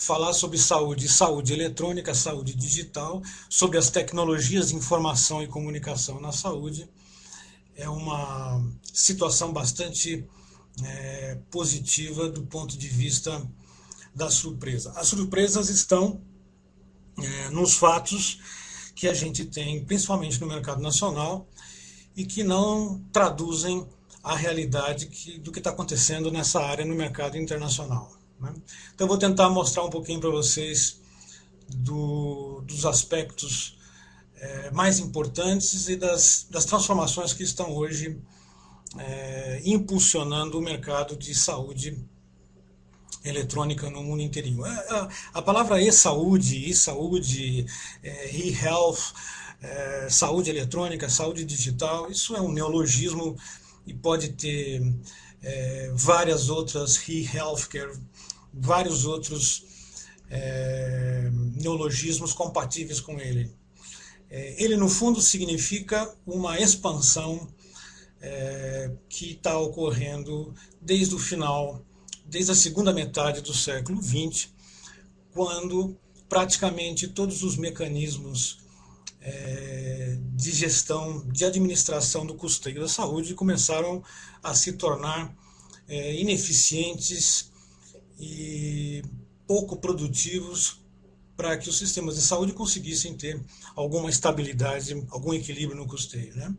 falar sobre saúde, saúde eletrônica, saúde digital, sobre as tecnologias de informação e comunicação na saúde. É uma situação bastante positiva do ponto de vista da surpresa. As surpresas estão nos fatos que a gente tem, principalmente no mercado nacional, e que não traduzem a realidade do que está acontecendo nessa área no mercado internacional. Né? Então eu vou tentar mostrar um pouquinho para vocês dos aspectos mais importantes e das transformações que estão hoje impulsionando o mercado de saúde eletrônica no mundo inteirinho. A palavra e-saúde, e-health, saúde eletrônica, saúde digital, isso é um neologismo e pode ter várias outras, e-healthcare, vários outros neologismos compatíveis com ele. Ele, no fundo, significa uma expansão que está ocorrendo desde o final, desde a segunda metade do século XX, quando praticamente todos os mecanismos de gestão, de administração do custeio da saúde começaram a se tornar ineficientes e pouco produtivos para que os sistemas de saúde conseguissem ter alguma estabilidade, algum equilíbrio no custeio. Né?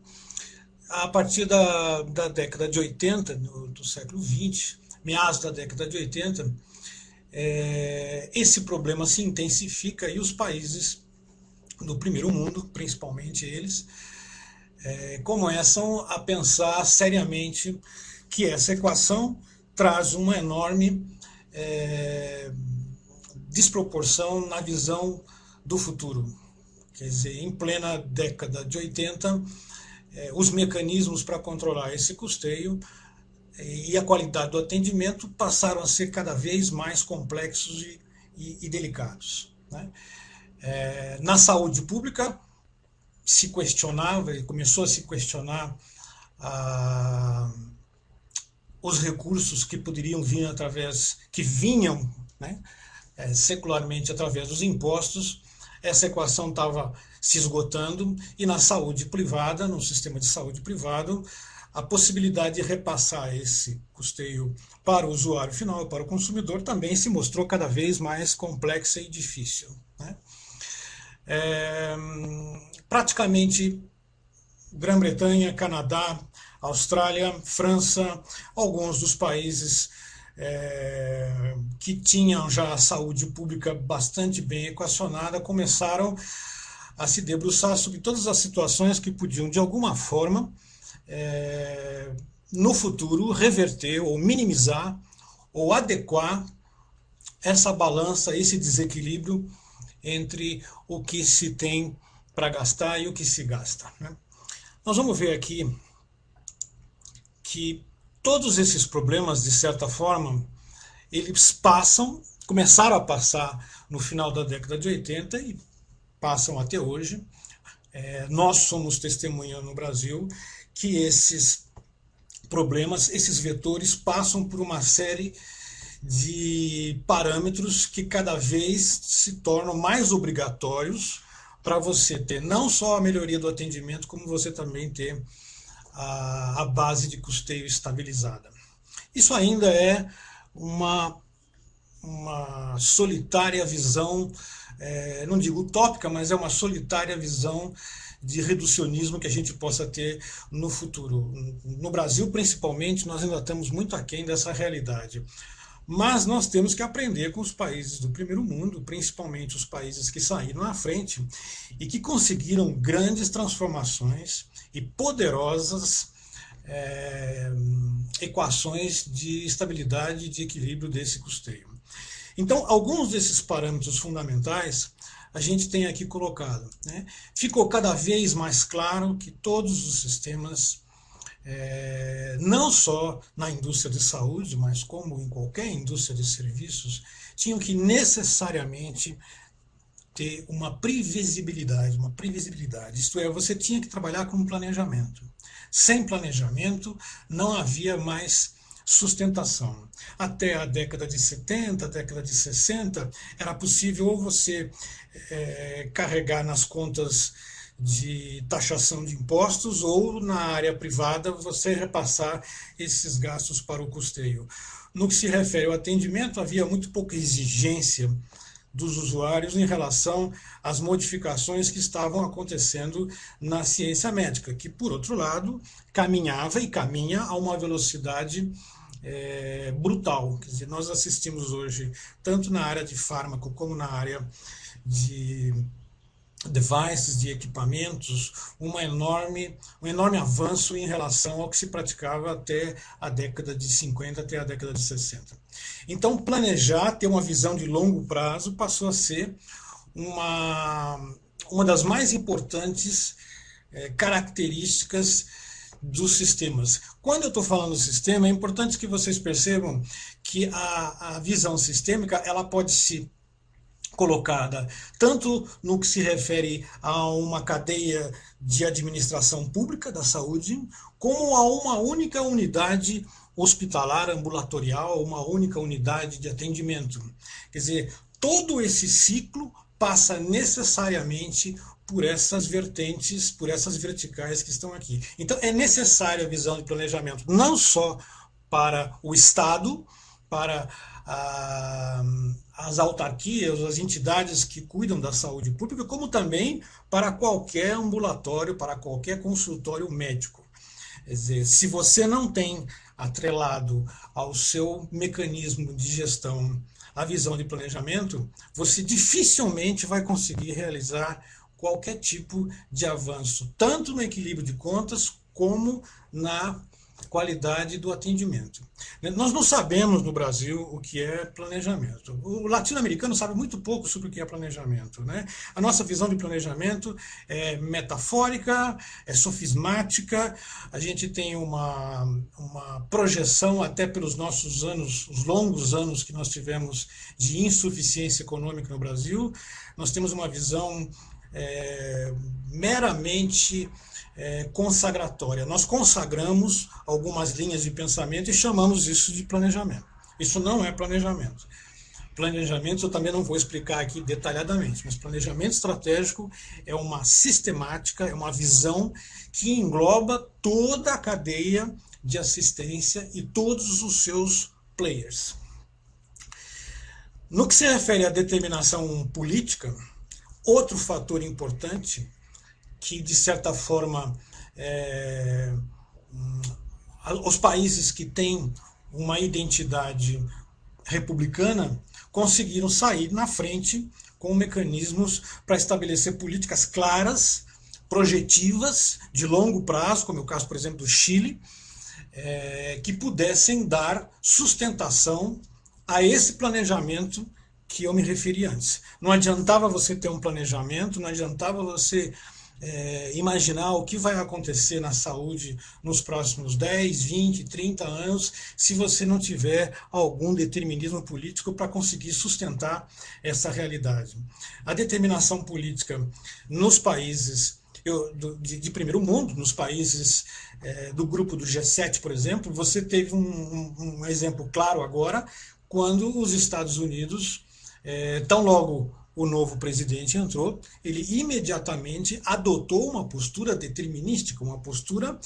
A partir da década de 80, do século XX, meados da década de 80, esse problema se intensifica e os países do primeiro mundo, principalmente eles, começam a pensar seriamente que essa equação traz uma enorme desproporção na visão do futuro. Quer dizer, em plena década de 80, os mecanismos para controlar esse custeio e a qualidade do atendimento passaram a ser cada vez mais complexos e delicados. Né? Na saúde pública se questionava, começou a se questionar os recursos que poderiam vir que vinham, né, secularmente através dos impostos. Essa equação estava se esgotando e na saúde privada, no sistema de saúde privado, a possibilidade de repassar esse custeio para o usuário final, para o consumidor, também se mostrou cada vez mais complexa e difícil. Né? Praticamente Grã-Bretanha, Canadá, Austrália, França, alguns dos países que tinham já a saúde pública bastante bem equacionada começaram a se debruçar sobre todas as situações que podiam, de alguma forma, no futuro, reverter ou minimizar ou adequar essa balança, esse desequilíbrio entre o que se tem para gastar e o que se gasta. Né? Nós vamos ver aqui que todos esses problemas, de certa forma, eles começaram a passar no final da década de 80 e passam até hoje. Nós somos testemunha no Brasil que esses problemas, esses vetores, passam por uma série de parâmetros que cada vez se tornam mais obrigatórios para você ter não só a melhoria do atendimento, como você também ter a base de custeio estabilizada. Isso ainda é uma solitária visão, não digo utópica, mas é uma solitária visão de reducionismo que a gente possa ter no futuro. No Brasil, principalmente, nós ainda estamos muito aquém dessa realidade. Mas nós temos que aprender com os países do primeiro mundo, principalmente os países que saíram à frente e que conseguiram grandes transformações e poderosas equações de estabilidade e de equilíbrio desse custeio. Então, alguns desses parâmetros fundamentais a gente tem aqui colocado. Né? Ficou cada vez mais claro que todos os sistemas, não só na indústria de saúde, mas como em qualquer indústria de serviços, tinham que necessariamente ter uma previsibilidade, isto é, você tinha que trabalhar com planejamento. Sem planejamento não havia mais sustentação. Até a década de 70, a década de 60, era possível ou você carregar nas contas de taxação de impostos ou na área privada você repassar esses gastos para o custeio. No que se refere ao atendimento, havia muito pouca exigência dos usuários em relação às modificações que estavam acontecendo na ciência médica, que, por outro lado, caminhava e caminha a uma velocidade brutal. Quer dizer, nós assistimos hoje, tanto na área de fármaco como na área de devices, de equipamentos, um enorme avanço em relação ao que se praticava até a década de 50, até a década de 60. Então, planejar, ter uma visão de longo prazo, passou a ser uma das mais importantes características dos sistemas. Quando eu estou falando do sistema, é importante que vocês percebam que a visão sistêmica ela pode se colocada tanto no que se refere a uma cadeia de administração pública da saúde, como a uma única unidade hospitalar, ambulatorial, uma única unidade de atendimento. Quer dizer, todo esse ciclo passa necessariamente por essas vertentes, por essas verticais que estão aqui. Então é necessária a visão de planejamento, não só para o Estado, para as autarquias, as entidades que cuidam da saúde pública, como também para qualquer ambulatório, para qualquer consultório médico. Quer dizer, se você não tem atrelado ao seu mecanismo de gestão a visão de planejamento, você dificilmente vai conseguir realizar qualquer tipo de avanço, tanto no equilíbrio de contas, como na qualidade do atendimento. Nós não sabemos no Brasil o que é planejamento. O latino-americano sabe muito pouco sobre o que é planejamento, né? A nossa visão de planejamento é metafórica, é sofismática, a gente tem uma projeção até pelos nossos anos, os longos anos que nós tivemos de insuficiência econômica no Brasil, nós temos uma visão meramente consagratória. Nós consagramos algumas linhas de pensamento e chamamos isso de planejamento. Isso não é planejamento. Planejamento eu também não vou explicar aqui detalhadamente, mas planejamento estratégico é uma sistemática, é uma visão que engloba toda a cadeia de assistência e todos os seus players. No que se refere à determinação política, outro fator importante que, de certa forma, os países que têm uma identidade republicana conseguiram sair na frente com mecanismos para estabelecer políticas claras, projetivas, de longo prazo, como é o caso, por exemplo, do Chile, que pudessem dar sustentação a esse planejamento que eu me referi antes. Não adiantava você ter um planejamento, não adiantava você imaginar o que vai acontecer na saúde nos próximos 10, 20, 30 anos, se você não tiver algum determinismo político para conseguir sustentar essa realidade. A determinação política nos países de primeiro mundo, nos países do grupo do G7, por exemplo, você teve um exemplo claro agora, quando os Estados Unidos, tão logo o novo presidente entrou, ele imediatamente adotou uma postura determinística, uma postura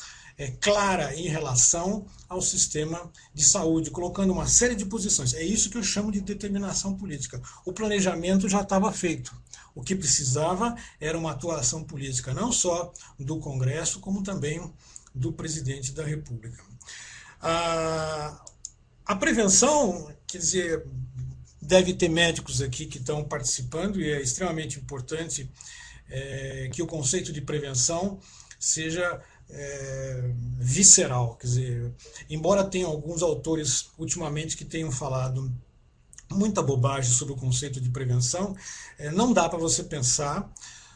clara em relação ao sistema de saúde, colocando uma série de posições. É isso que eu chamo de determinação política. O planejamento já estava feito. O que precisava era uma atuação política, não só do Congresso, como também do presidente da República. A prevenção, quer dizer, deve ter médicos aqui que estão participando e é extremamente importante que o conceito de prevenção seja visceral. Quer dizer, embora tenha alguns autores ultimamente que tenham falado muita bobagem sobre o conceito de prevenção, não dá para você pensar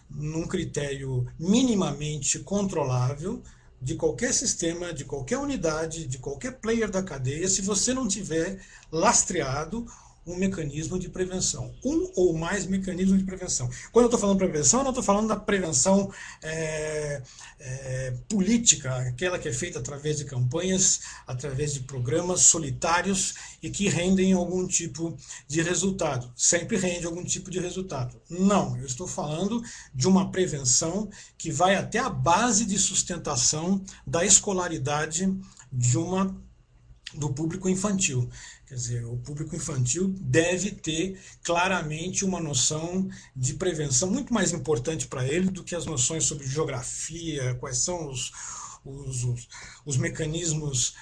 num critério minimamente controlável de qualquer sistema, de qualquer unidade, de qualquer player da cadeia, se você não tiver lastreado um mecanismo de prevenção, um ou mais mecanismos de prevenção. Quando eu estou falando prevenção, eu não estou falando da prevenção política, aquela que é feita através de campanhas, através de programas solitários e que rendem algum tipo de resultado. Sempre rende algum tipo de resultado. Não, eu estou falando de uma prevenção que vai até a base de sustentação da escolaridade do público infantil. Quer dizer, o público infantil deve ter claramente uma noção de prevenção muito mais importante para ele do que as noções sobre geografia, quais são os mecanismos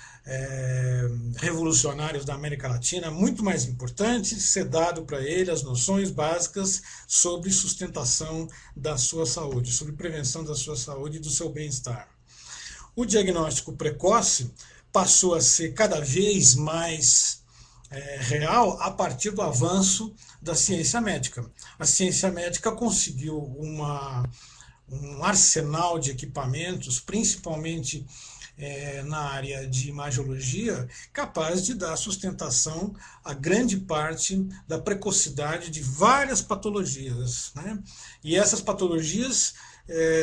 revolucionários da América Latina. Muito mais importante ser dado para ele as noções básicas sobre sustentação da sua saúde, sobre prevenção da sua saúde e do seu bem-estar. O diagnóstico precoce passou a ser cada vez mais real a partir do avanço da ciência médica. A ciência médica conseguiu um arsenal de equipamentos, principalmente na área de imagiologia, capaz de dar sustentação a grande parte da precocidade de várias patologias, né? E essas patologias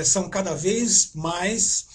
são cada vez mais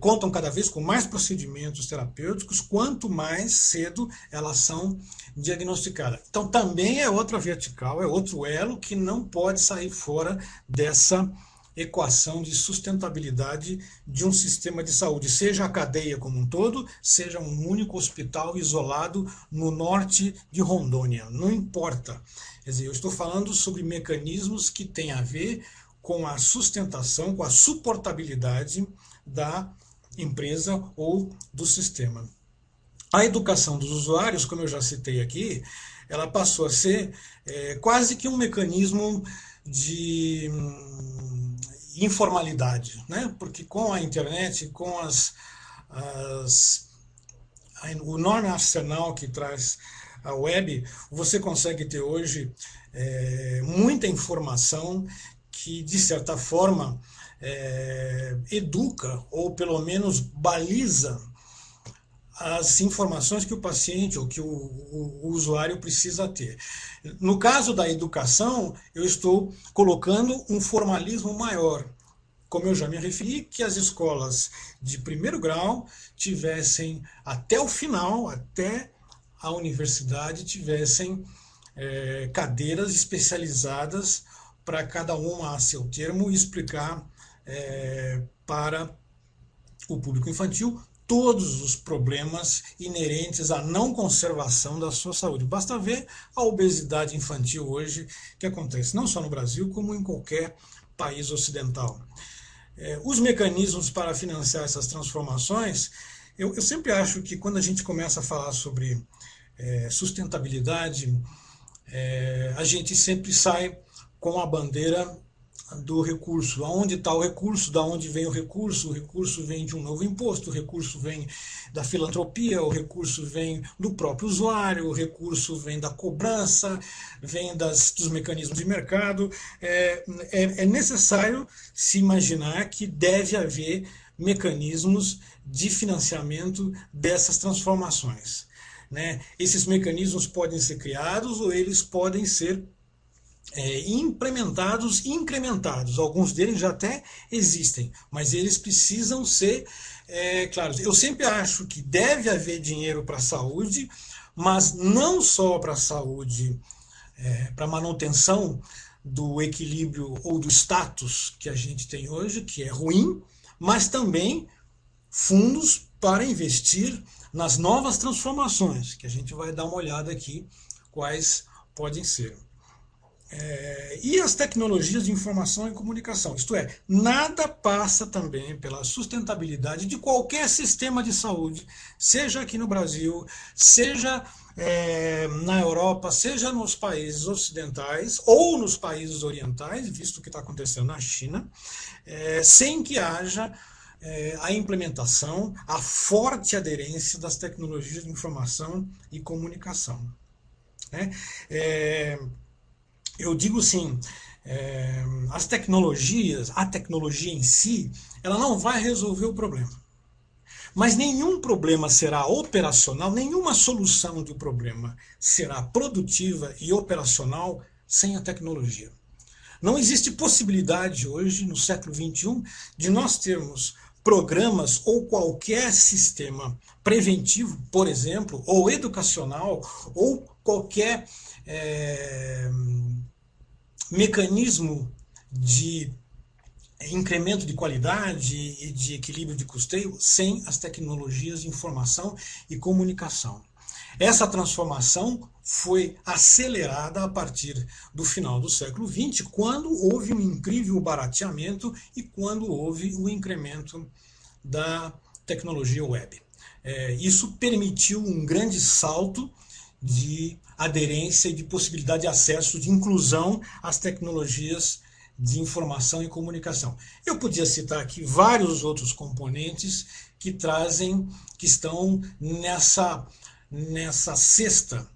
contam cada vez com mais procedimentos terapêuticos, quanto mais cedo elas são diagnosticadas. Então também é outra vertical, é outro elo que não pode sair fora dessa equação de sustentabilidade de um sistema de saúde, seja a cadeia como um todo, seja um único hospital isolado no norte de Rondônia, não importa. Quer dizer, eu estou falando sobre mecanismos que têm a ver com a sustentação, com a suportabilidade da empresa ou do sistema. A educação dos usuários, como eu já citei aqui, ela passou a ser quase que um mecanismo de informalidade, né? Porque com a internet, com o enorme arsenal que traz a web, você consegue ter hoje muita informação que, de certa forma, educa ou pelo menos baliza as informações que o paciente ou que o usuário precisa ter. No caso da educação, eu estou colocando um formalismo maior. Como eu já me referi, que as escolas de primeiro grau tivessem até o final, até a universidade, tivessem cadeiras especializadas para cada uma a seu termo explicar para o público infantil todos os problemas inerentes à não conservação da sua saúde. Basta ver a obesidade infantil hoje, que acontece não só no Brasil, como em qualquer país ocidental. Os mecanismos para financiar essas transformações, eu sempre acho que quando a gente começa a falar sobre sustentabilidade, a gente sempre sai com a bandeira do recurso. Aonde está o recurso? Da onde vem o recurso? O recurso vem de um novo imposto, o recurso vem da filantropia, o recurso vem do próprio usuário, o recurso vem da cobrança, vem dos mecanismos de mercado. É necessário se imaginar que deve haver mecanismos de financiamento dessas transformações, né? Esses mecanismos podem ser criados ou eles podem ser implementados e incrementados. Alguns deles já até existem, mas eles precisam ser claros. Eu sempre acho que deve haver dinheiro para a saúde, mas não só para a saúde, para manutenção do equilíbrio ou do status que a gente tem hoje, que é ruim, mas também fundos para investir nas novas transformações, que a gente vai dar uma olhada aqui quais podem ser. E as tecnologias de informação e comunicação, isto é, nada passa também pela sustentabilidade de qualquer sistema de saúde, seja aqui no Brasil, seja na Europa, seja nos países ocidentais ou nos países orientais, visto o que está acontecendo na China, sem que haja a implementação, a forte aderência das tecnologias de informação e comunicação, né? Eu digo assim, a tecnologia em si, ela não vai resolver o problema. Mas nenhum problema será operacional, nenhuma solução de um problema será produtiva e operacional sem a tecnologia. Não existe possibilidade hoje, no século XXI, de nós termos programas ou qualquer sistema preventivo, por exemplo, ou educacional, ou qualquer mecanismo de incremento de qualidade e de equilíbrio de custeio sem as tecnologias de informação e comunicação. Essa transformação foi acelerada a partir do final do século XX, quando houve um incrível barateamento e quando houve o incremento da tecnologia web. Isso permitiu um grande salto de aderência e de possibilidade de acesso, de inclusão às tecnologias de informação e comunicação. Eu podia citar aqui vários outros componentes que estão nessa cesta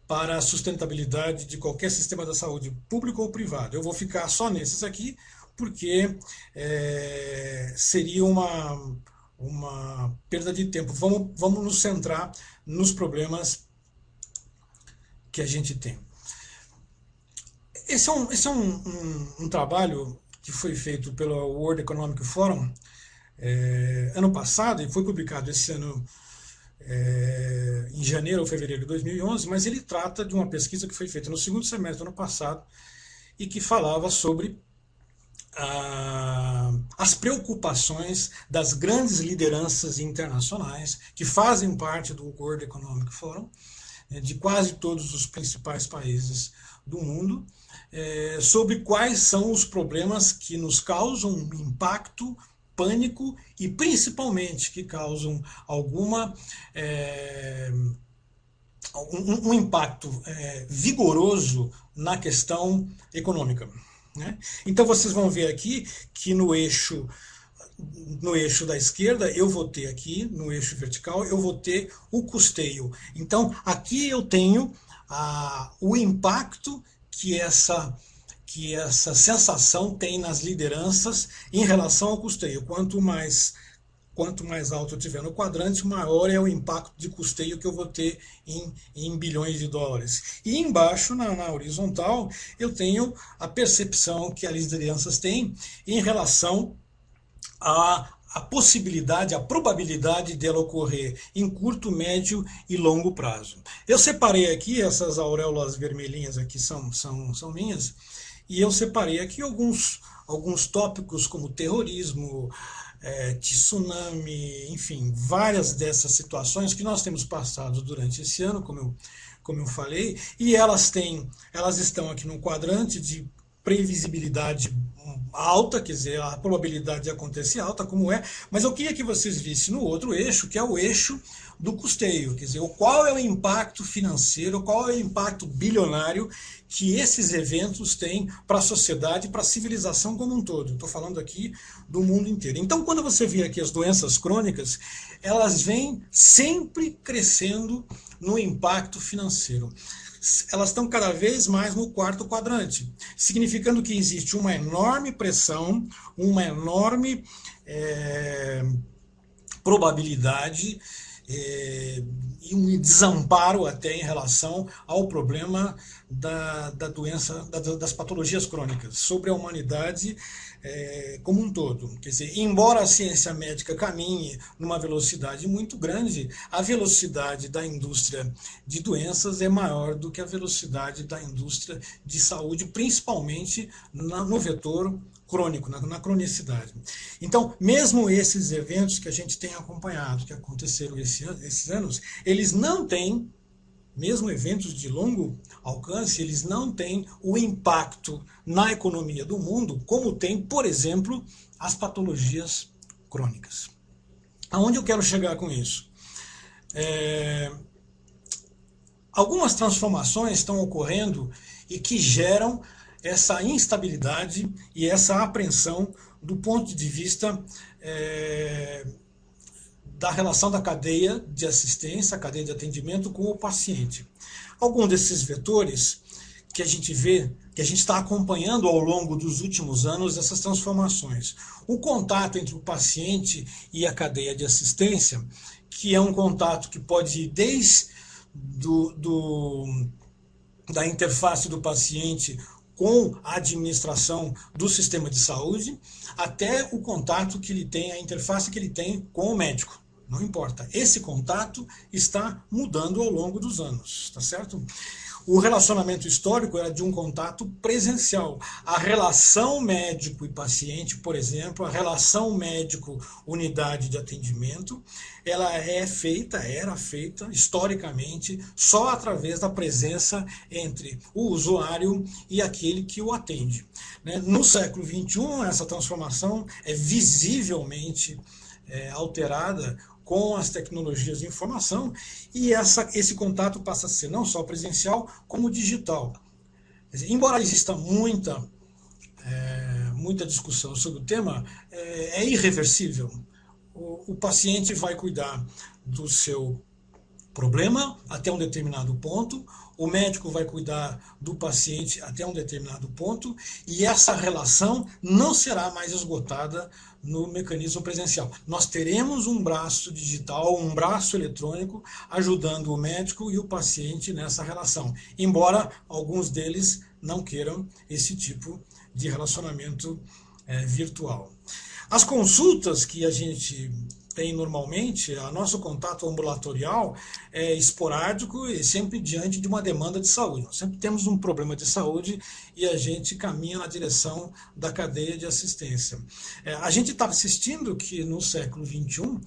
para a sustentabilidade de qualquer sistema da saúde, público ou privado. Eu vou ficar só nesses aqui, porque seria uma perda de tempo. Vamos nos centrar nos problemas que a gente tem. Esse é um trabalho que foi feito pelo World Economic Forum ano passado, e foi publicado esse ano em janeiro ou fevereiro de 2011, mas ele trata de uma pesquisa que foi feita no segundo semestre do ano passado e que falava sobre as preocupações das grandes lideranças internacionais que fazem parte do World Economic Forum, de quase todos os principais países do mundo, sobre quais são os problemas que nos causam impacto, pânico e principalmente que causam um impacto vigoroso na questão econômica, né? Então vocês vão ver aqui que no eixo da esquerda eu vou ter aqui, no eixo vertical, eu vou ter o custeio. Então aqui eu tenho o impacto que essa sensação tem nas lideranças em relação ao custeio. Quanto mais alto eu tiver no quadrante, maior é o impacto de custeio que eu vou ter em bilhões de dólares. E embaixo, na horizontal, eu tenho a percepção que as lideranças têm em relação a possibilidade, a probabilidade dela ocorrer em curto, médio e longo prazo. Eu separei aqui, essas auréolas vermelhinhas aqui são minhas, e eu separei aqui alguns tópicos como terrorismo, tsunami, enfim, várias dessas situações que nós temos passado durante esse ano, como eu falei, e elas estão aqui num quadrante de previsibilidade alta, quer dizer, a probabilidade de acontecer alta, como mas eu queria que vocês vissem no outro eixo, que é o eixo do custeio, quer dizer, qual é o impacto financeiro, qual é o impacto bilionário que esses eventos têm para a sociedade, para a civilização como um todo. Estou falando aqui do mundo inteiro. Então, quando você vê aqui as doenças crônicas, elas vêm sempre crescendo no impacto financeiro. Elas estão cada vez mais no quarto quadrante, significando que existe uma enorme pressão, uma enorme probabilidade e um desamparo até em relação ao problema da doença, das patologias crônicas sobre a humanidade como um todo. Quer dizer, embora a ciência médica caminhe numa velocidade muito grande, a velocidade da indústria de doenças é maior do que a velocidade da indústria de saúde, principalmente no vetor crônico, na cronicidade. Então, mesmo esses eventos que a gente tem acompanhado, que aconteceram esses anos, eles não têm, mesmo eventos de longo alcance, eles não têm o impacto na economia do mundo como tem, por exemplo, as patologias crônicas. Aonde eu quero chegar com isso? Algumas transformações estão ocorrendo e que geram essa instabilidade e essa apreensão do ponto de vista da relação da cadeia de assistência, a cadeia de atendimento com o paciente. Alguns desses vetores que a gente vê, que a gente está acompanhando ao longo dos últimos anos essas transformações. O contato entre o paciente e a cadeia de assistência, que é um contato que pode ir desde da interface do paciente com a administração do sistema de saúde, até o contato que ele tem, a interface que ele tem com o médico. Não importa. Esse contato está mudando ao longo dos anos, tá certo? O relacionamento histórico era de um contato presencial. A relação médico e paciente, por exemplo, a relação médico-unidade de atendimento, ela era feita historicamente só através da presença entre o usuário e aquele que o atende. No século XXI, essa transformação é visivelmente alterada com as tecnologias de informação, e esse contato passa a ser não só presencial, como digital. Quer dizer, embora exista muita discussão sobre o tema, é irreversível. O paciente vai cuidar do seu problema até um determinado ponto, o médico vai cuidar do paciente até um determinado ponto, e essa relação não será mais esgotada no mecanismo presencial. Nós teremos um braço digital, um braço eletrônico, ajudando o médico e o paciente nessa relação, embora alguns deles não queiram esse tipo de relacionamento virtual. As consultas que a gente tem normalmente, o nosso contato ambulatorial é esporádico e sempre diante de uma demanda de saúde. Nós sempre temos um problema de saúde e a gente caminha na direção da cadeia de assistência. A gente está assistindo que no século XXI,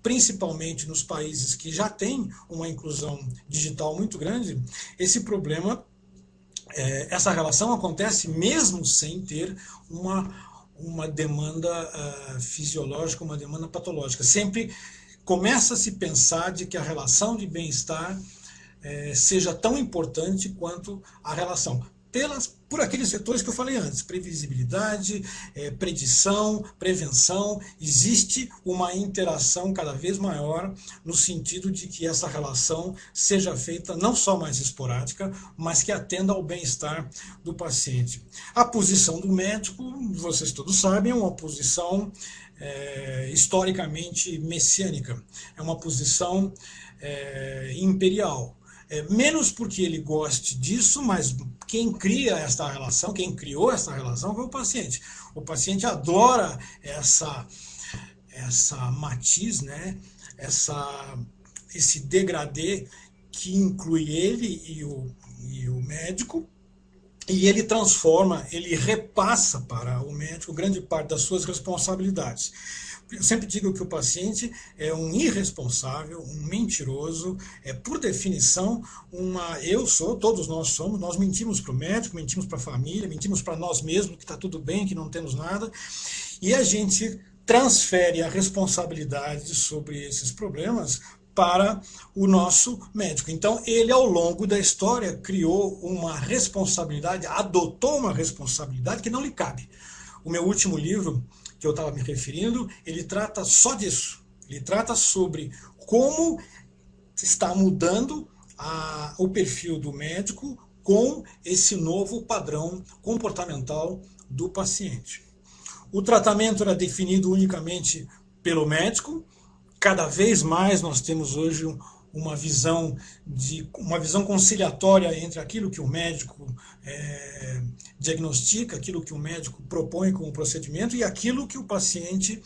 principalmente nos países que já têm uma inclusão digital muito grande, esse problema, essa relação acontece mesmo sem ter uma demanda fisiológica, uma demanda patológica. Sempre começa a se pensar de que a relação de bem-estar seja tão importante quanto a relação. Por aqueles setores que eu falei antes, previsibilidade, predição, prevenção, existe uma interação cada vez maior no sentido de que essa relação seja feita não só mais esporádica, mas que atenda ao bem-estar do paciente. A posição do médico, vocês todos sabem, é uma posição historicamente messiânica, é uma posição imperial. Menos porque ele goste disso, mas quem cria esta relação, quem criou essa relação foi o paciente. O paciente adora essa matiz, né? Esse degradê que inclui ele e o médico, e ele transforma, ele repassa para o médico grande parte das suas responsabilidades. Eu sempre digo que o paciente é um irresponsável, um mentiroso, por definição, todos nós somos, nós mentimos para o médico, mentimos para a família, mentimos para nós mesmos, que está tudo bem, que não temos nada, e a gente transfere a responsabilidade sobre esses problemas para o nosso médico. Então, ele, ao longo da história, criou uma responsabilidade, adotou uma responsabilidade que não lhe cabe. O meu último livro, que eu estava me referindo, ele trata só disso. Ele trata sobre como está mudando o perfil do médico com esse novo padrão comportamental do paciente. O tratamento era definido unicamente pelo médico. Cada vez mais nós temos hoje uma visão conciliatória entre aquilo que o médico diagnostica, aquilo que o médico propõe como procedimento e aquilo que o paciente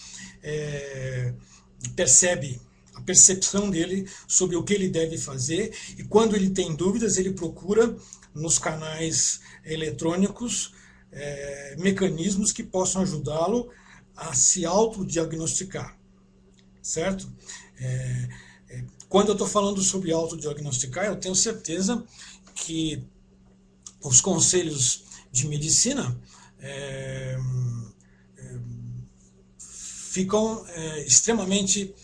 percebe, a percepção dele sobre o que ele deve fazer, e quando ele tem dúvidas ele procura nos canais eletrônicos mecanismos que possam ajudá-lo a se autodiagnosticar, certo? Quando eu estou falando sobre autodiagnosticar, eu tenho certeza que os conselhos de medicina ficam extremamente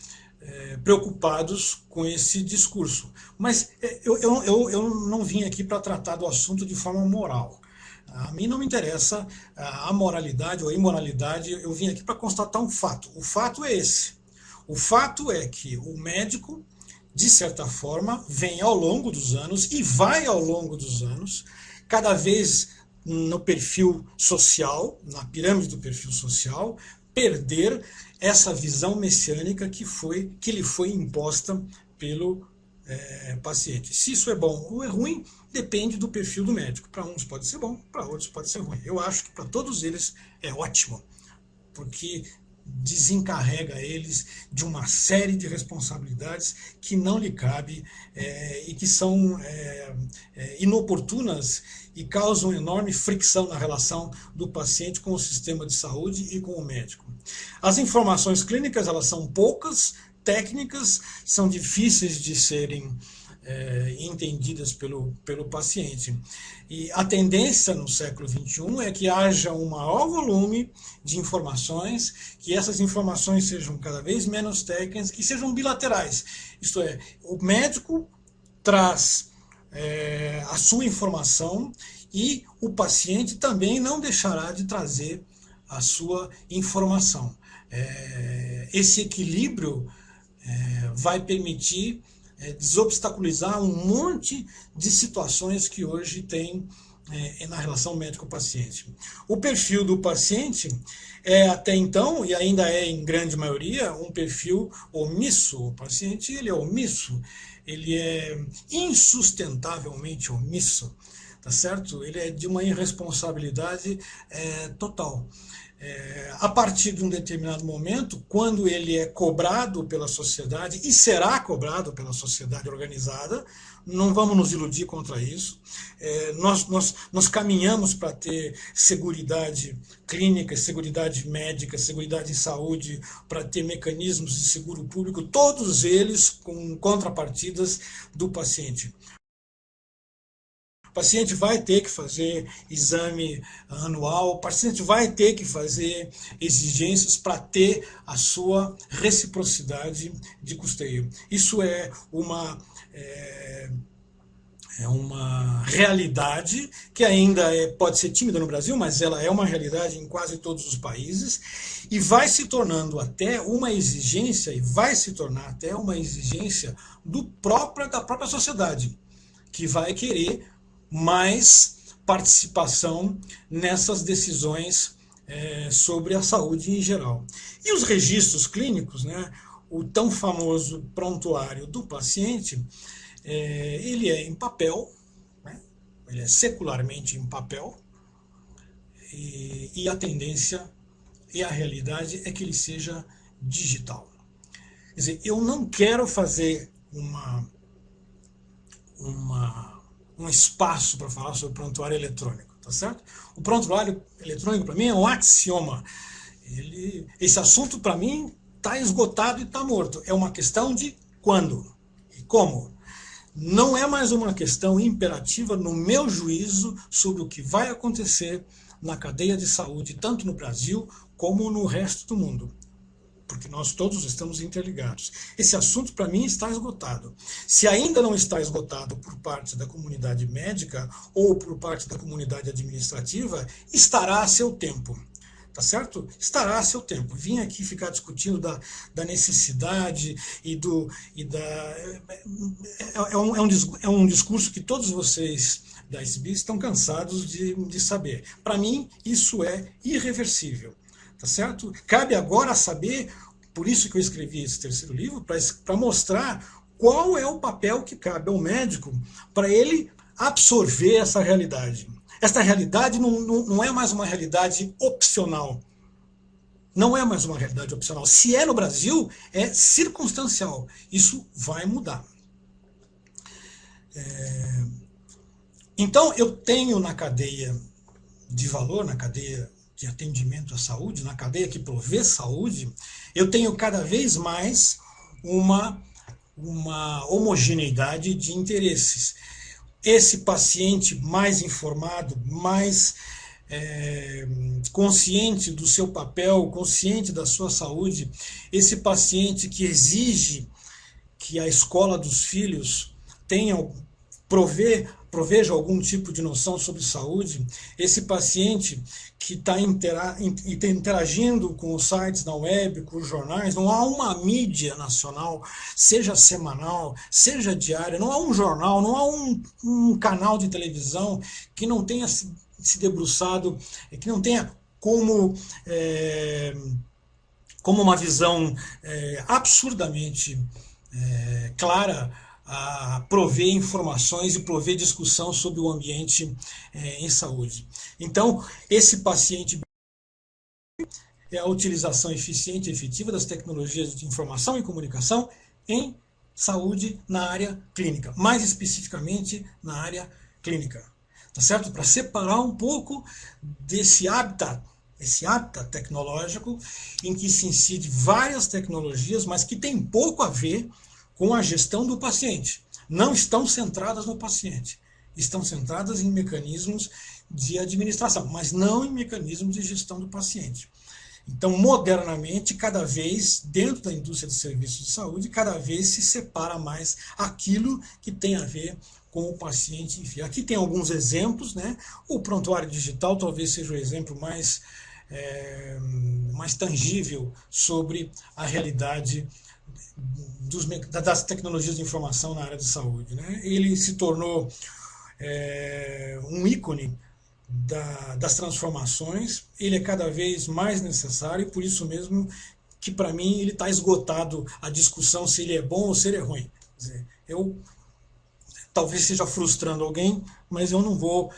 preocupados com esse discurso. Mas eu não vim aqui para tratar do assunto de forma moral. A mim não me interessa a moralidade ou a imoralidade, eu vim aqui para constatar um fato. O fato é esse. O fato é que o médico de certa forma, vem ao longo dos anos e vai ao longo dos anos, cada vez no perfil social, na pirâmide do perfil social, perder essa visão messiânica que lhe foi imposta pelo paciente. Se isso é bom ou é ruim, depende do perfil do médico. Para uns pode ser bom, para outros pode ser ruim. Eu acho que para todos eles é ótimo, porque desencarrega eles de uma série de responsabilidades que não lhe cabe e que são inoportunas e causam enorme fricção na relação do paciente com o sistema de saúde e com o médico. As informações clínicas, elas são poucas, técnicas, são difíceis de serem entendidas pelo paciente. E a tendência no século XXI é que haja um maior volume de informações, que essas informações sejam cada vez menos técnicas, que sejam bilaterais. Isto é, o médico traz a sua informação e o paciente também não deixará de trazer a sua informação. Esse equilíbrio vai permitir desobstaculizar um monte de situações que hoje tem na relação médico-paciente. O perfil do paciente é até então, e ainda é em grande maioria, um perfil omisso. O paciente ele é omisso, ele é insustentavelmente omisso, tá certo? Ele é de uma irresponsabilidade total. A partir de um determinado momento, quando ele é cobrado pela sociedade, e será cobrado pela sociedade organizada, não vamos nos iludir contra isso, nós caminhamos para ter seguridade clínica, seguridade médica, seguridade em saúde, para ter mecanismos de seguro público, todos eles com contrapartidas do paciente. O paciente vai ter que fazer exame anual, o paciente vai ter que fazer exigências para ter a sua reciprocidade de custeio. Isso é uma realidade que ainda pode ser tímida no Brasil, mas ela é uma realidade em quase todos os países e vai se tornando até uma exigência, e vai se tornar até uma exigência da própria sociedade, que vai querer mais participação nessas decisões sobre a saúde em geral. E os registros clínicos, né, o tão famoso prontuário do paciente, ele é em papel, né, ele é secularmente em papel, e a tendência e a realidade é que ele seja digital. Quer dizer, eu não quero fazer um espaço para falar sobre prontuário eletrônico, tá certo? O prontuário eletrônico para mim é um axioma. Esse assunto para mim está esgotado e está morto. É uma questão de quando e como. Não é mais uma questão imperativa, no meu juízo, sobre o que vai acontecer na cadeia de saúde, tanto no Brasil como no resto do mundo, porque nós todos estamos interligados. Esse assunto, para mim, está esgotado. Se ainda não está esgotado por parte da comunidade médica ou por parte da comunidade administrativa, estará a seu tempo. Tá certo? Estará a seu tempo. Vim aqui ficar discutindo da necessidade é um discurso que todos vocês da SBI estão cansados de saber. Para mim, isso é irreversível. Tá certo? Cabe agora saber, por isso que eu escrevi esse terceiro livro, para mostrar qual é o papel que cabe ao médico para ele absorver essa realidade. Esta realidade não é mais uma realidade opcional. Não é mais uma realidade opcional. Se é no Brasil, é circunstancial. Isso vai mudar. Então, eu tenho na cadeia de valor, na cadeia de atendimento à saúde, na cadeia que provê saúde, eu tenho cada vez mais uma homogeneidade de interesses. Esse paciente mais informado, mais consciente do seu papel, consciente da sua saúde, esse paciente que exige que a escola dos filhos provê proveja algum tipo de noção sobre saúde, esse paciente que está interagindo com os sites na web, com os jornais, não há uma mídia nacional, seja semanal, seja diária, não há um jornal, não há um canal de televisão que não tenha se debruçado, que não tenha como uma visão absurdamente clara a prover informações e prover discussão sobre o ambiente em saúde. Então, esse paciente é a utilização eficiente e efetiva das tecnologias de informação e comunicação em saúde na área clínica, mais especificamente na área clínica, tá certo? Para separar um pouco desse hábitat, esse hábitat tecnológico em que se incide várias tecnologias, mas que tem pouco a ver com a gestão do paciente. Não estão centradas no paciente, estão centradas em mecanismos de administração, mas não em mecanismos de gestão do paciente. Então, modernamente, cada vez, dentro da indústria de serviços de saúde, cada vez se separa mais aquilo que tem a ver com o paciente. Enfim, aqui tem alguns exemplos, né? O prontuário digital talvez seja o exemplo mais tangível sobre a realidade das tecnologias de informação na área de saúde, né? Ele se tornou um ícone das transformações, ele é cada vez mais necessário e por isso mesmo que para mim ele está esgotado a discussão se ele é bom ou se ele é ruim. Quer dizer, eu talvez esteja frustrando alguém, mas eu não vou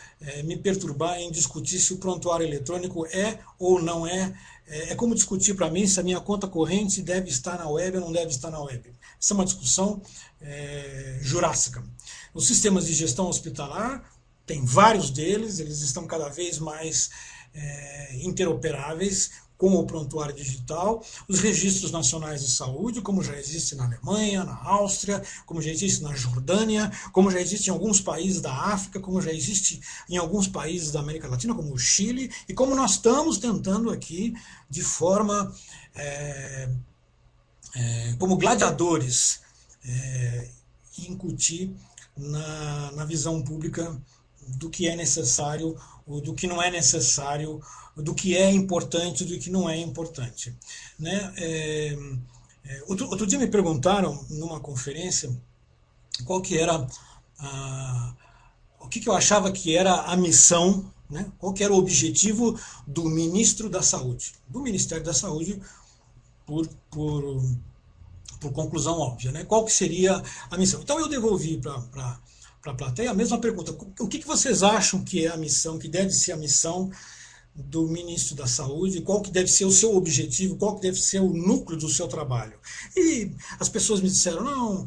me perturbar em discutir se o prontuário eletrônico é ou não é. É como discutir para mim se a minha conta corrente deve estar na web ou não deve estar na web. Essa é uma discussão jurássica. Os sistemas de gestão hospitalar, tem vários deles, eles estão cada vez mais interoperáveis com o prontuário digital, os registros nacionais de saúde, como já existe na Alemanha, na Áustria, como já existe na Jordânia, como já existe em alguns países da África, como já existe em alguns países da América Latina, como o Chile, e como nós estamos tentando aqui, de forma como gladiadores, incutir na visão pública do que é necessário, do que não é necessário, do que é importante, do que não é importante. Né? Outro dia me perguntaram numa conferência qual que era o que eu achava que era a missão, né? Qual que era o objetivo do ministro da Saúde, do Ministério da Saúde, por conclusão óbvia, né? Qual que seria a missão? Então eu devolvi para a plateia a mesma pergunta. O que vocês acham que é a missão, que deve ser a missão do ministro da Saúde, qual que deve ser o seu objetivo, qual que deve ser o núcleo do seu trabalho? E as pessoas me disseram, não,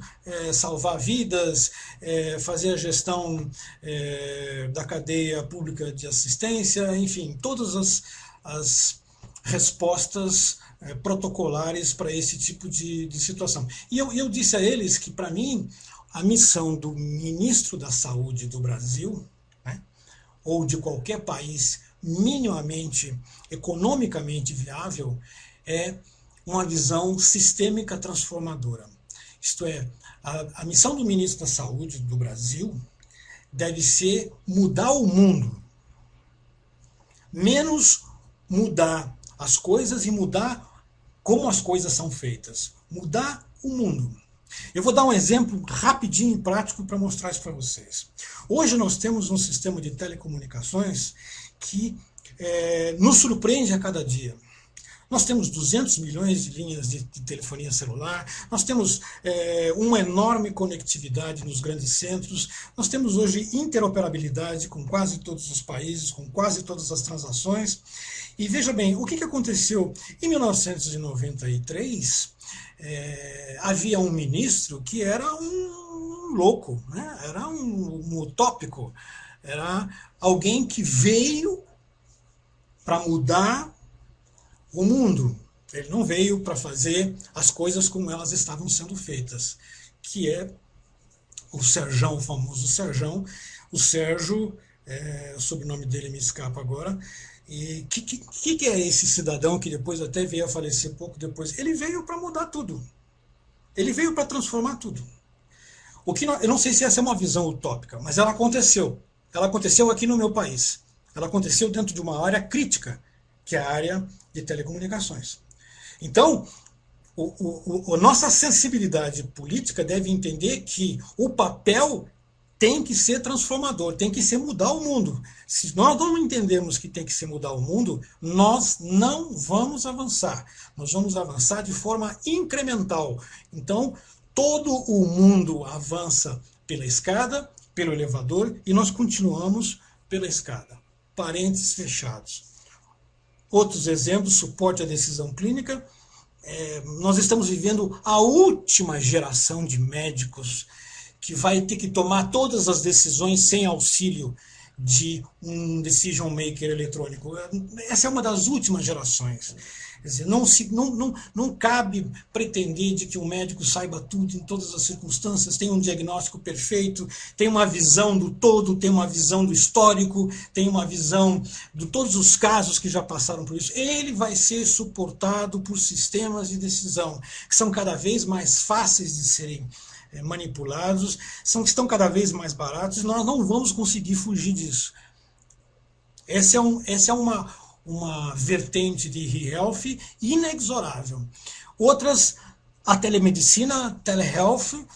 salvar vidas, fazer a gestão da cadeia pública de assistência, enfim, todas as respostas protocolares para esse tipo de situação. E eu disse a eles que, para mim, a missão do ministro da Saúde do Brasil, né, ou de qualquer país minimamente economicamente viável, é uma visão sistêmica transformadora. Isto é, a missão do ministro da Saúde do Brasil deve ser mudar o mundo, menos mudar as coisas e mudar como as coisas são feitas. Mudar o mundo. Eu vou dar um exemplo rapidinho e prático para mostrar isso para vocês. Hoje nós temos um sistema de telecomunicações que nos surpreende a cada dia. Nós temos 200 milhões de linhas de telefonia celular, nós temos uma enorme conectividade nos grandes centros, nós temos hoje interoperabilidade com quase todos os países, com quase todas as transações. E veja bem, o que aconteceu? Em 1993, havia um ministro que era um louco, né? Era um utópico, era alguém que veio para mudar o mundo. Ele não veio para fazer as coisas como elas estavam sendo feitas, que é o Serjão, o famoso Serjão. O Sérgio, o sobrenome dele me escapa agora. E que é esse cidadão que depois até veio a falecer pouco depois? Ele veio para mudar tudo. Ele veio para transformar tudo. eu não sei se essa é uma visão utópica, mas ela aconteceu. Ela aconteceu aqui no meu país. Ela aconteceu dentro de uma área crítica, que é a área de telecomunicações. Então, a nossa sensibilidade política deve entender que o papel tem que ser transformador, tem que ser mudar o mundo. Se nós não entendemos que tem que ser mudar o mundo, nós não vamos avançar. Nós vamos avançar de forma incremental. Então, todo o mundo avança pela escada, pelo elevador, e nós continuamos pela escada. Parênteses fechados. Outros exemplos, suporte à decisão clínica. Nós estamos vivendo a última geração de médicos que vai ter que tomar todas as decisões sem auxílio de um decision maker eletrônico. Essa é uma das últimas gerações. Quer dizer, não cabe pretender de que um médico saiba tudo em todas as circunstâncias, tem um diagnóstico perfeito, tem uma visão do todo, tem uma visão do histórico, tem uma visão de todos os casos que já passaram por isso. Ele vai ser suportado por sistemas de decisão que são cada vez mais fáceis de serem manipulados, estão cada vez mais baratos, e nós não vamos conseguir fugir disso. Essa é uma vertente de e-health inexorável. Outras, a telemedicina, telehealth,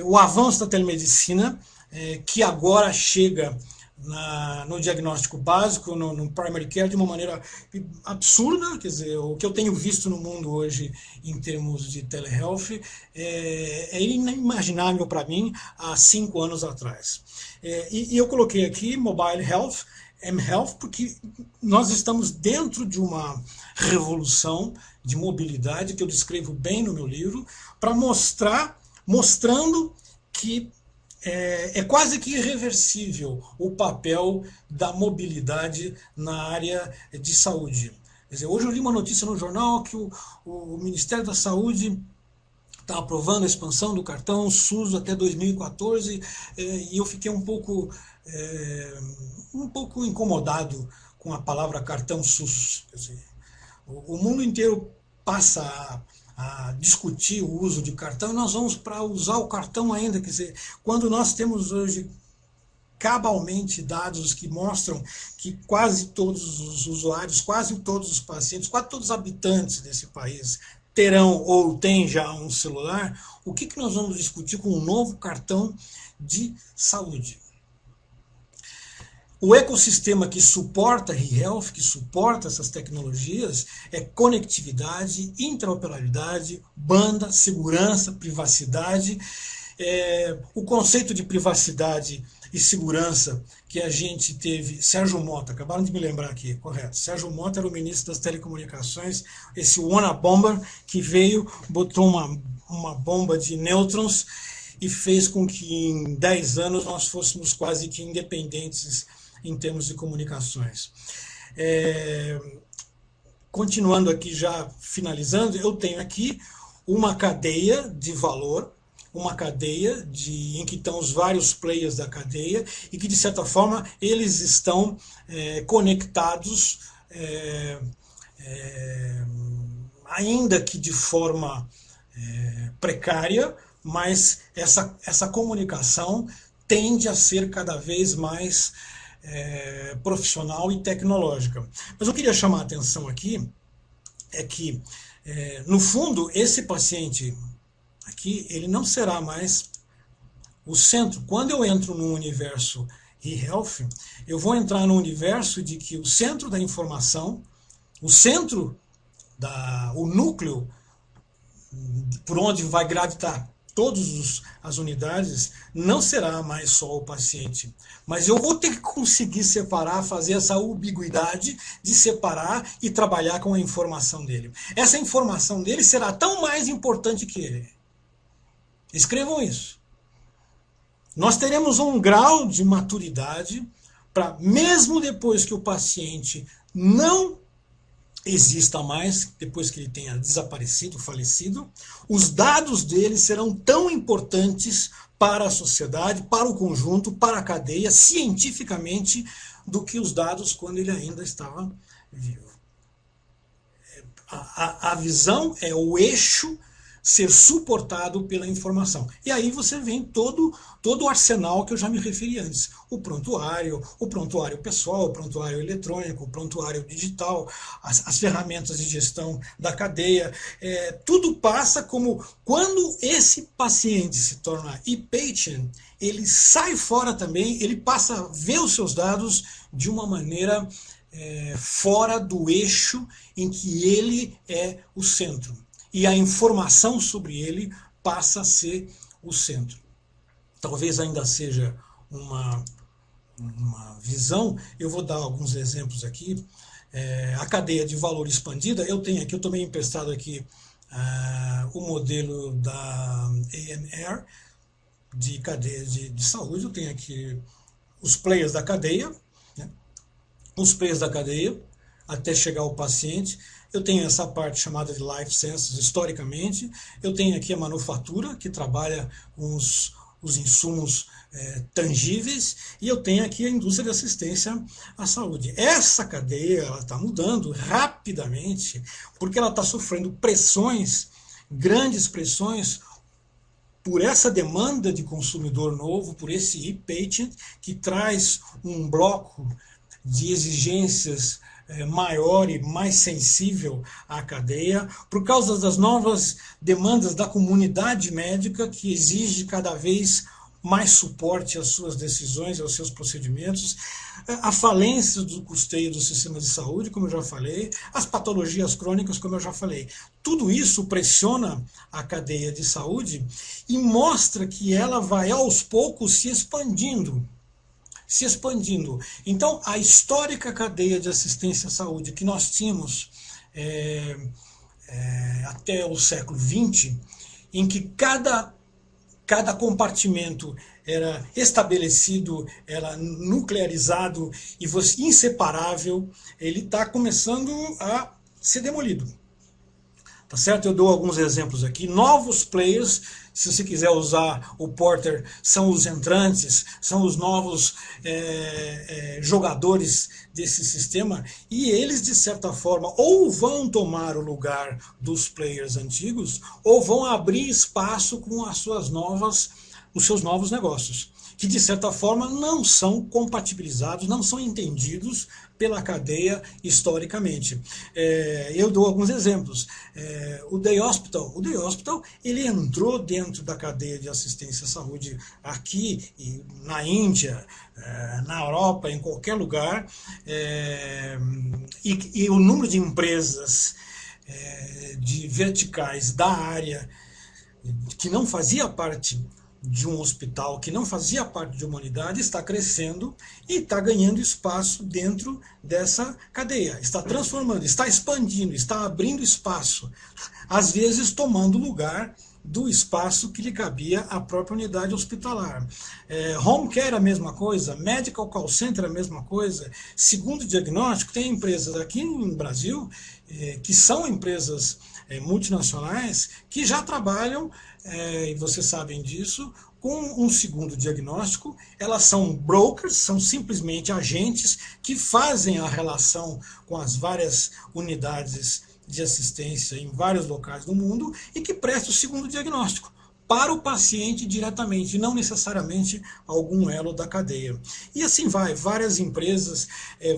o avanço da telemedicina, que agora chega no diagnóstico básico, no primary care, de uma maneira absurda. Quer dizer, o que eu tenho visto no mundo hoje em termos de telehealth é inimaginável para mim há 5 anos atrás. E eu coloquei aqui mobile health, mHealth, porque nós estamos dentro de uma revolução de mobilidade que eu descrevo bem no meu livro, para mostrando que é quase que irreversível o papel da mobilidade na área de saúde. Quer dizer, hoje eu li uma notícia no jornal que o Ministério da Saúde está aprovando a expansão do cartão SUS até 2014, e eu fiquei um pouco incomodado com a palavra cartão SUS. Quer dizer, o mundo inteiro passa a discutir o uso de cartão, e nós vamos para usar o cartão ainda. Quer dizer, quando nós temos hoje cabalmente dados que mostram que quase todos os usuários, quase todos os pacientes, quase todos os habitantes desse país terão ou têm já um celular, o que nós vamos discutir com um novo cartão de saúde? O ecossistema que suporta e-health, que suporta essas tecnologias, é conectividade, interoperabilidade, banda, segurança, privacidade. O conceito de privacidade e segurança que a gente teve, Sérgio Mota, acabaram de me lembrar aqui, correto, Sérgio Mota era o ministro das telecomunicações, esse Wanna Bomber que veio, botou uma bomba de nêutrons e fez com que em 10 anos nós fôssemos quase que independentes em termos de comunicações. Continuando aqui, já finalizando, eu tenho aqui uma cadeia de valor, uma cadeia em que estão os vários players da cadeia e que, de certa forma, eles estão conectados, ainda que de forma precária, mas essa comunicação tende a ser cada vez mais profissional e tecnológica. Mas eu queria chamar a atenção aqui, que, no fundo, esse paciente aqui, ele não será mais o centro. Quando eu entro no universo e-health, eu vou entrar no universo de que o centro da informação, o núcleo por onde vai gravitar todas as unidades, não será mais só o paciente. Mas eu vou ter que conseguir separar, fazer essa ubiguidade de separar e trabalhar com a informação dele. Essa informação dele será tão mais importante que ele. Escrevam isso. Nós teremos um grau de maturidade para, mesmo depois que o paciente não exista mais, depois que ele tenha desaparecido, falecido, os dados dele serão tão importantes para a sociedade, para o conjunto, para a cadeia, cientificamente, do que os dados quando ele ainda estava vivo. A visão é o eixo ser suportado pela informação. E aí você vem todo o arsenal que eu já me referi antes. O prontuário pessoal, o prontuário eletrônico, o prontuário digital, as ferramentas de gestão da cadeia. Tudo passa como quando esse paciente se torna e-patient, ele sai fora também, ele passa a ver os seus dados de uma maneira fora do eixo em que ele é o centro. E a informação sobre ele passa a ser o centro. Talvez ainda seja uma visão, eu vou dar alguns exemplos aqui. A cadeia de valor expandida, eu tomei emprestado aqui o modelo da AMR, de cadeia de saúde. Eu tenho aqui os players da cadeia, né? Os players da cadeia, até chegar ao paciente. Eu tenho essa parte chamada de Life Sciences, historicamente. Eu tenho aqui a manufatura, que trabalha com os insumos tangíveis, e eu tenho aqui a indústria de assistência à saúde. Essa cadeia está mudando rapidamente, porque ela está sofrendo pressões, grandes pressões, por essa demanda de consumidor novo, por esse e-patient, que traz um bloco de exigências maior e mais sensível à cadeia, por causa das novas demandas da comunidade médica, que exige cada vez mais suporte às suas decisões, aos seus procedimentos, a falência do custeio do sistema de saúde, como eu já falei, as patologias crônicas, como eu já falei. Tudo isso pressiona a cadeia de saúde e mostra que ela vai aos poucos se expandindo. Então, a histórica cadeia de assistência à saúde que nós tínhamos até o século XX, em que cada compartimento era estabelecido, era nuclearizado e inseparável, ele está começando a ser demolido. Tá certo? Eu dou alguns exemplos aqui. Novos players, se você quiser usar o Porter, são os entrantes, são os novos jogadores desse sistema, e eles, de certa forma, ou vão tomar o lugar dos players antigos, ou vão abrir espaço com os seus novos negócios, que de certa forma não são compatibilizados, não são entendidos pela cadeia historicamente. Eu dou alguns exemplos. O Day Hospital, ele entrou dentro da cadeia de assistência à saúde aqui, na Índia, na Europa, em qualquer lugar, e o número de empresas de verticais da área que não fazia parte de um hospital, que não fazia parte de uma unidade, está crescendo e está ganhando espaço dentro dessa cadeia. Está transformando, está expandindo, está abrindo espaço, às vezes tomando lugar do espaço que lhe cabia à própria unidade hospitalar. Home care a mesma coisa, medical call center a mesma coisa, segundo diagnóstico. Tem empresas aqui no Brasil que são empresas multinacionais que já trabalham, e vocês sabem disso, com um segundo diagnóstico. Elas são brokers, são simplesmente agentes que fazem a relação com as várias unidades de assistência em vários locais do mundo e que prestam o segundo diagnóstico para o paciente diretamente, não necessariamente algum elo da cadeia. E assim vai, várias empresas,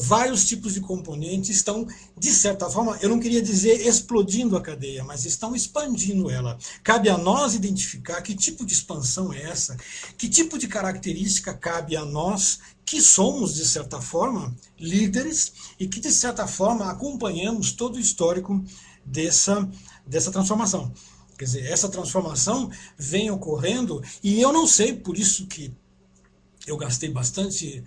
vários tipos de componentes estão, de certa forma, eu não queria dizer explodindo a cadeia, mas estão expandindo ela. Cabe a nós identificar que tipo de expansão é essa, que tipo de característica cabe a nós, que somos, de certa forma, líderes e que, de certa forma, acompanhamos todo o histórico dessa transformação. Quer dizer, essa transformação vem ocorrendo, e eu não sei, por isso que eu gastei bastante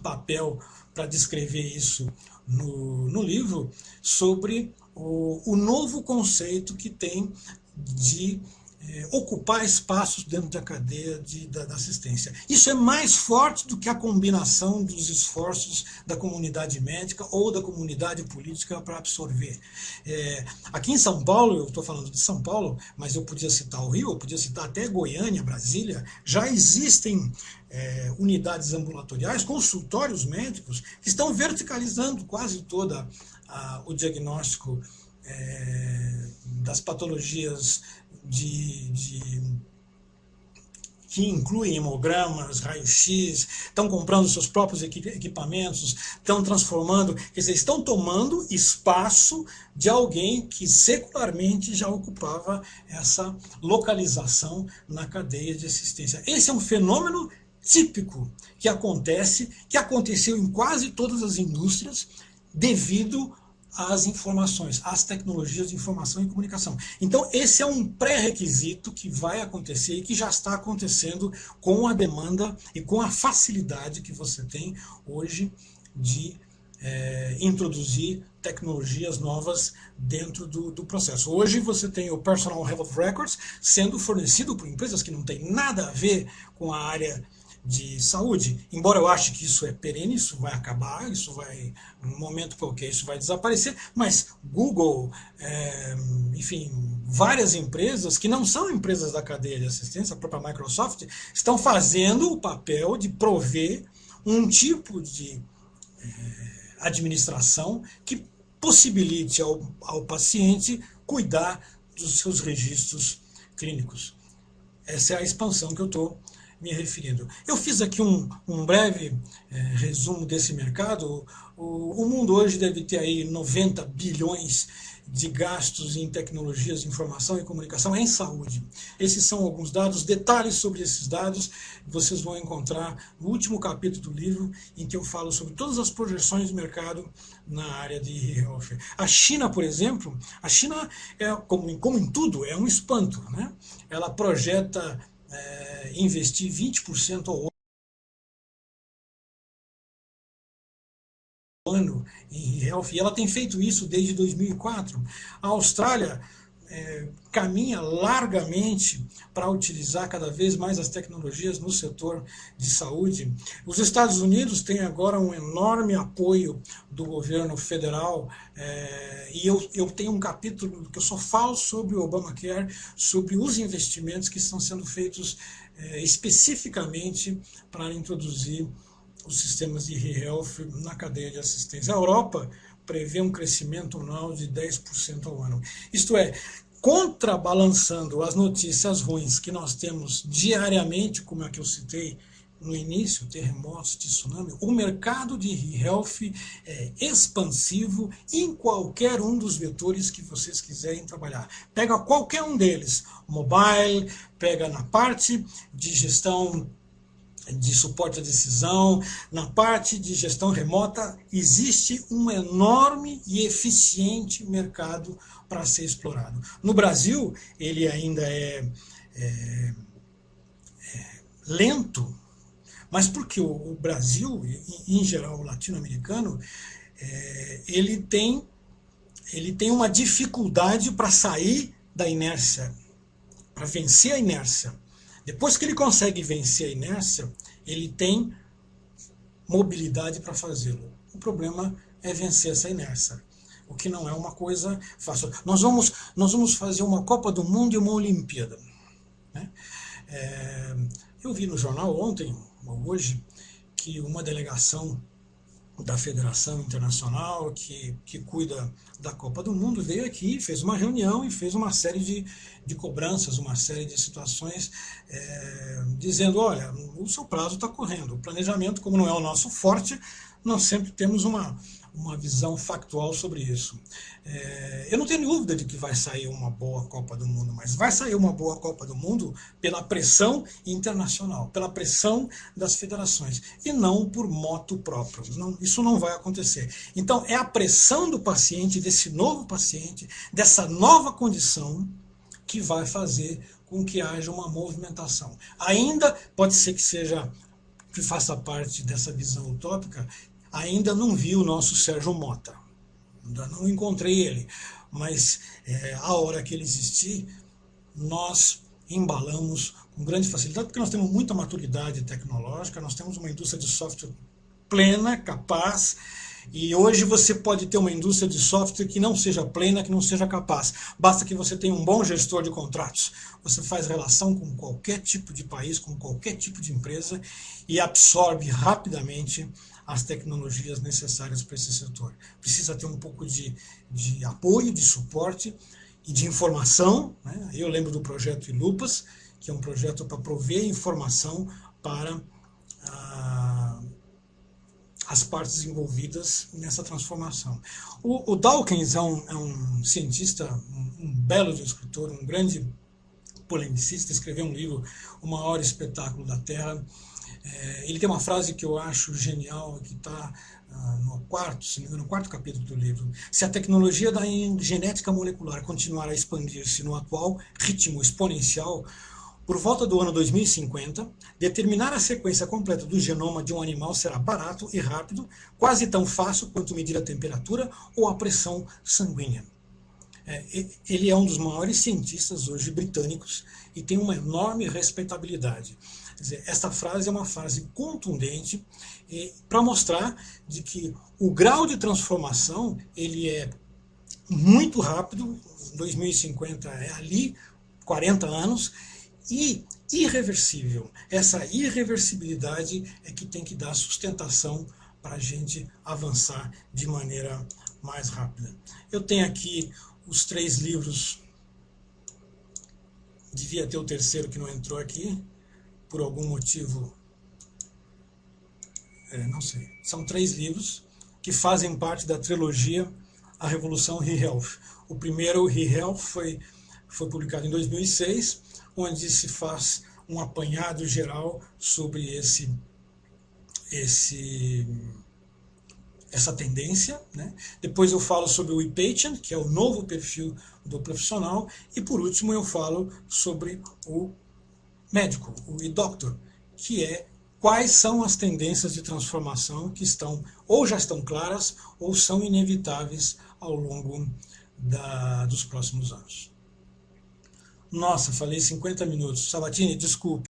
papel para descrever isso no livro, sobre o novo conceito que tem de ocupar espaços dentro da cadeia da assistência. Isso é mais forte do que a combinação dos esforços da comunidade médica ou da comunidade política para absorver. Aqui em São Paulo, eu estou falando de São Paulo, mas eu podia citar o Rio, eu podia citar até Goiânia, Brasília, já existem unidades ambulatoriais, consultórios médicos, que estão verticalizando quase toda o diagnóstico das patologias que incluem hemogramas, raio-x, estão comprando seus próprios equipamentos, estão transformando, quer dizer, estão tomando espaço de alguém que secularmente já ocupava essa localização na cadeia de assistência. Esse é um fenômeno típico que aconteceu em quase todas as indústrias devido às informações, às tecnologias de informação e comunicação. Então esse é um pré-requisito que vai acontecer e que já está acontecendo com a demanda e com a facilidade que você tem hoje de introduzir tecnologias novas dentro do processo. Hoje você tem o Personal Health Records sendo fornecido por empresas que não têm nada a ver com a área de saúde, embora eu ache que isso é perene, isso vai acabar, isso vai, num momento qualquer, isso vai desaparecer, mas Google, enfim, várias empresas que não são empresas da cadeia de assistência, a própria Microsoft, estão fazendo o papel de prover um tipo de administração que possibilite ao paciente cuidar dos seus registros clínicos. Essa é a expansão que eu estou me referindo. Eu fiz aqui um breve resumo desse mercado. O mundo hoje deve ter aí 90 bilhões de gastos em tecnologias de informação e comunicação em saúde. Esses são alguns dados, detalhes sobre esses dados vocês vão encontrar no último capítulo do livro, em que eu falo sobre todas as projeções de mercado na área de health. A China, por exemplo, a China, como em tudo, é um espanto, né? Ela projeta investir 20% ao ano em health, e ela tem feito isso desde 2004. A Austrália caminha largamente para utilizar cada vez mais as tecnologias no setor de saúde. Os Estados Unidos têm agora um enorme apoio do governo federal, e eu tenho um capítulo que eu só falo sobre o Obamacare, sobre os investimentos que estão sendo feitos especificamente para introduzir os sistemas de e-health na cadeia de assistência. A Europa prevê um crescimento anual de 10% ao ano. Isto é, contrabalançando as notícias ruins que nós temos diariamente, como a que eu citei no início, terremotos, tsunami, o mercado de e-health é expansivo em qualquer um dos vetores que vocês quiserem trabalhar. Pega qualquer um deles, mobile, pega na parte de gestão de suporte à decisão, na parte de gestão remota, existe um enorme e eficiente mercado para ser explorado. No Brasil, ele ainda é lento, mas porque o Brasil, em geral o latino-americano, ele tem uma dificuldade para sair da inércia, para vencer a inércia. Depois que ele consegue vencer a inércia, ele tem mobilidade para fazê-lo. O problema é vencer essa inércia, o que não é uma coisa fácil. Nós vamos fazer uma Copa do Mundo e uma Olimpíada, né? Eu vi no jornal ontem, ou hoje, que uma delegação da Federação Internacional que cuida da Copa do Mundo veio aqui, fez uma reunião e fez uma série de cobranças, uma série de situações, dizendo, olha, o seu prazo está correndo. O planejamento, como não é o nosso forte, nós sempre temos uma visão factual sobre isso. Eu não tenho dúvida de que vai sair uma boa Copa do Mundo, mas vai sair uma boa Copa do Mundo pela pressão internacional, pela pressão das federações, e não por moto próprio. Não, isso não vai acontecer. Então é a pressão do paciente, desse novo paciente, dessa nova condição, que vai fazer com que haja uma movimentação. Ainda pode ser que faça parte dessa visão utópica. Ainda não vi o nosso Sérgio Mota, ainda não encontrei ele, mas a hora que ele existir, nós embalamos com grande facilidade, porque nós temos muita maturidade tecnológica, nós temos uma indústria de software plena, capaz, e hoje você pode ter uma indústria de software que não seja plena, que não seja capaz. Basta que você tenha um bom gestor de contratos. Você faz relação com qualquer tipo de país, com qualquer tipo de empresa, e absorve rapidamente as tecnologias necessárias para esse setor. Precisa ter um pouco de apoio, de suporte e de informação, né? Eu lembro do projeto ILUPAS, que é um projeto para prover informação para as partes envolvidas nessa transformação. O Dawkins é um cientista, um belo de escritor, um grande polemicista, escreveu um livro, O Maior Espetáculo da Terra. Ele tem uma frase que eu acho genial, que está no quarto capítulo do livro. Se a tecnologia da genética molecular continuar a expandir-se no atual ritmo exponencial, por volta do ano 2050, determinar a sequência completa do genoma de um animal será barato e rápido, quase tão fácil quanto medir a temperatura ou a pressão sanguínea. Ele é um dos maiores cientistas hoje britânicos e tem uma enorme respeitabilidade. Quer dizer, esta frase é uma frase contundente para mostrar de que o grau de transformação ele é muito rápido. 2050 é ali, 40 anos, e irreversível. Essa irreversibilidade é que tem que dar sustentação para a gente avançar de maneira mais rápida. Eu tenho aqui os 3 livros, devia ter o terceiro que não entrou aqui, por algum motivo, não sei. São 3 livros que fazem parte da trilogia A Revolução He-Health. O primeiro, He-Health, foi publicado em 2006, onde se faz um apanhado geral sobre essa tendência, né? Depois eu falo sobre o e-patient, que é o novo perfil do profissional, e por último eu falo sobre o médico, o e-doctor, que é quais são as tendências de transformação que estão ou já estão claras ou são inevitáveis ao longo dos próximos anos. Nossa, falei 50 minutos. Sabatini, desculpe.